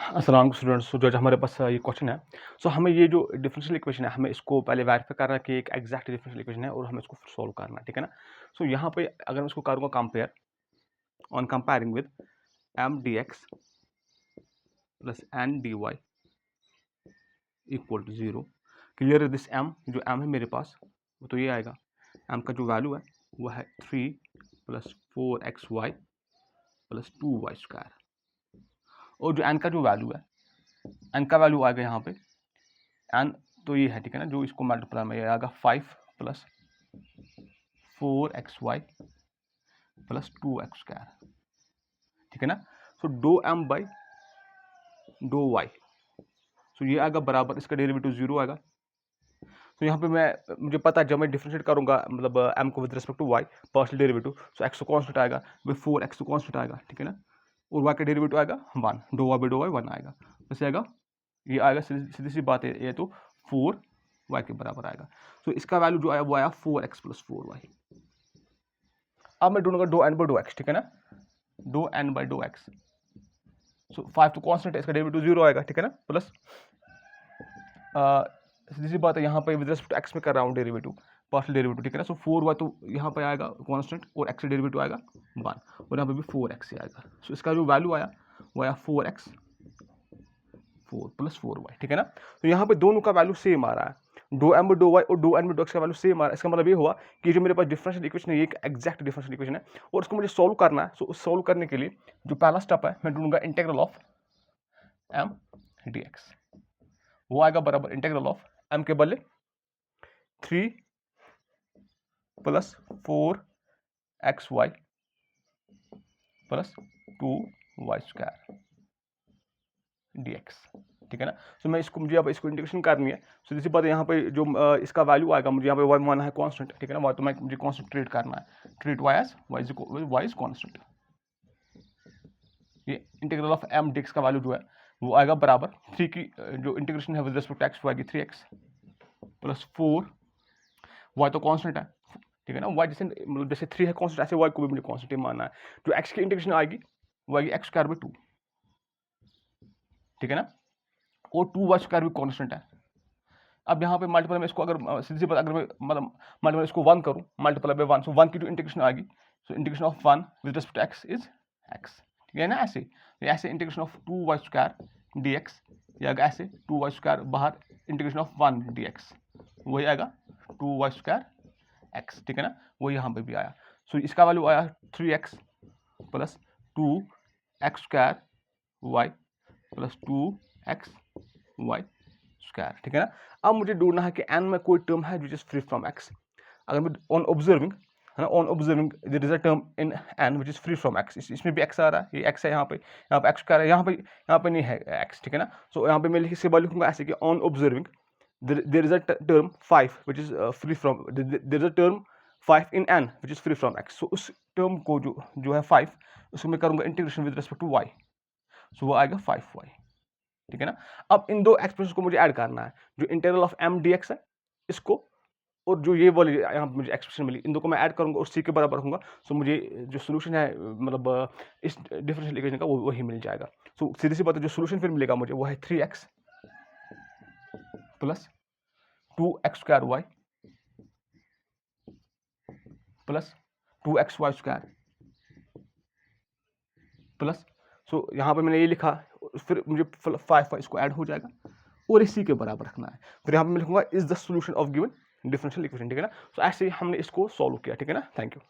अस्सलाम स्टूडेंट्स। जो हमारे पास ये क्वेश्चन है, हमें ये जो डिफरेंशियल इक्वेशन है, हमें इसको पहले वेरीफाई करना है कि एक एग्जैक्ट डिफरेंशियल इक्वेशन है और हमें इसको सॉल्व करना है, ठीक है ना। यहाँ पे अगर मैं इसको करूँगा compare, on comparing with M D X plus N D Y equal to 0, clear this M, जो एम है मेरे पास वो तो ये आएगा। एम का जो वैल्यू है वो है 3 प्लस 4xy प्लस 2y²। और जो एन का जो वैल्यू है, एन का वैल्यू आएगा यहाँ पे एन तो ये है, ठीक है ना, जो इसको मल्टीप्लाई में आएगा 5 प्लस 4xy प्लस 2x², ठीक है ना। डो एम बाई डो वाई, ये आएगा बराबर, इसका डेरिवेटिव 0 आएगा। यहाँ पे मुझे पता है जब मैं डिफरेंशिएट करूंगा मतलब एम को with respect to Y, partial derivative, X तो कांस्टेंट आएगा, 4x तो कांस्टेंट आएगा, ठीक है ना। और वाई का डेरिवेटिव आएगा 1, डो वाई बाई डो वाई 1 आएगा, वैसे आएगा ये आएगा, सीधी सी बात है, ये तो 4y के बराबर आएगा। इसका वैल्यू जो आया वो आया 4x प्लस 4y। अब मैं ढूंढूंगा d n by d x, ठीक है ना, d n by d x. 5 तो कांस्टेंट है, इसका डेरिवेटिव 0 आएगा, ठीक है ना, प्लस सीधी सी बात है, यहाँ पे विद रिस्पेक्ट टू एक्स में कर रहा हूँ डेरिवेटिव, पार्शियल डेरिवेटिव, ठीक है ना। 4y तो यहाँ पे आएगा कांस्टेंट और x का डेरिवेटिव आएगा 1, और यहाँ पे भी 4x ही आएगा। इसका जो वैल्यू आया वो आया 4x 4 प्लस 4y, ठीक है ना। यहाँ पे दोनों का वैल्यू सेम आ रहा है, डो एम डो वाई और डो एन डो एक्स का वैल्यू सेम आ रहा है। इसका मतलब ये हुआ कि जो मेरे पास डिफरेंशियल इक्वेशन है ये एक एग्जैक्ट डिफरेंशियल इक्वेशन है और उसको मुझे सोल्व करना है। सोल्व करने के लिए जो पहला स्टेप है, मैं ढूंढूंगा integral of m D x, वो आएगा बराबर इंटीग्रल ऑफ एम के बदले 3 plus 4xy plus 2y² dx, ठीक है ना। मैं मुझे अब इसको इंटीग्रेशन करनी है। सीधी सी बात है, यहाँ पे जो इसका वैल्यू आएगा, मुझे यहाँ पे y माना है कांस्टेंट, ठीक है ना, y तो मुझे कांस्टेंट ट्रीट करना है, treat y as y is constant. ये इंटीग्रल ऑफ m dx का वैल्यू जो है वो आएगा बराबर 3 की जो इंटीग्रेशन है विद रिस्पेक्ट टू x वो आएगी 3x प्लस 4y तो कांस्टेंट है, ठीक है ना। y जैसे 3 है कांस्टेंट, ऐसे y को भी मुझे कांस्टेंट ही मानना है। जो x की इंटीग्रेशन आएगी वो आएगी x²/2, ठीक है ना, और 2y² भी कांस्टेंट है। अब यहाँ पे मल्टीप्लाई में इसको अगर सीधी सी बात, अगर मैं मतलब मल्टीप्लाई इसको 1 करूँ, मल्टीप्लाई बाय 1, 1 की जो इंटीग्रेशन आएगी, integration of 1 with respect to x is x, ठीक है ना। ऐसे इंटीग्रेशन ऑफ 2y² dx, या ऐसे 2y² बाहर इंटीग्रेशन ऑफ 1 dx, वही आएगा 2y² x, ठीक है ना, वो यहाँ पे भी आया। इसका वैल्यू आया 3x plus 2x² y plus 2xy², ठीक है ना। अब मुझे ढूंढना है कि n में कोई टर्म है which is free from x। अगर मैं ऑन ऑब्जर्विंग है ना, on observing there is a term in n which is free from x, इसमें भी x आ रहा है, ये x है, यहाँ पे x² है, यहाँ पे नहीं है x, ठीक है ना। यहाँ पे मैं लिखूंगा ऐसे कि on observing there is a term 5 which is free from, there is a term 5 in n which is free from x। उस टर्म को जो है 5, उसको मैं करूंगा integration with respect to y, वो आएगा 5y, ठीक है ना। अब इन दो एक्सप्रेशन को मुझे ऐड करना है, जो इंटीग्रल ऑफ m dx है इसको, और जो ये वाली यहाँ पे मुझे एक्सप्रेशन मिली, इन दो को मैं ऐड करूंगा और c के बराबर होगा। मुझे जो सोल्यूशन है मतलब इस डिफरेंशियल इक्वेशन का वो वही मिल जाएगा। सीधी सी बात है, जो सोल्यूशन फिर मिलेगा मुझे वो है 3x plus 2x² plus 2xy² plus, यहाँ पे मैंने ये लिखा, फिर मुझे 5 इसको ऐड हो जाएगा और इसी के बराबर रखना है। फिर यहाँ पे मैं लिखूंगा is the solution of given differential equation, ठीक है ना। ऐसे ही हमने इसको सॉल्व किया, ठीक है ना। Thank you.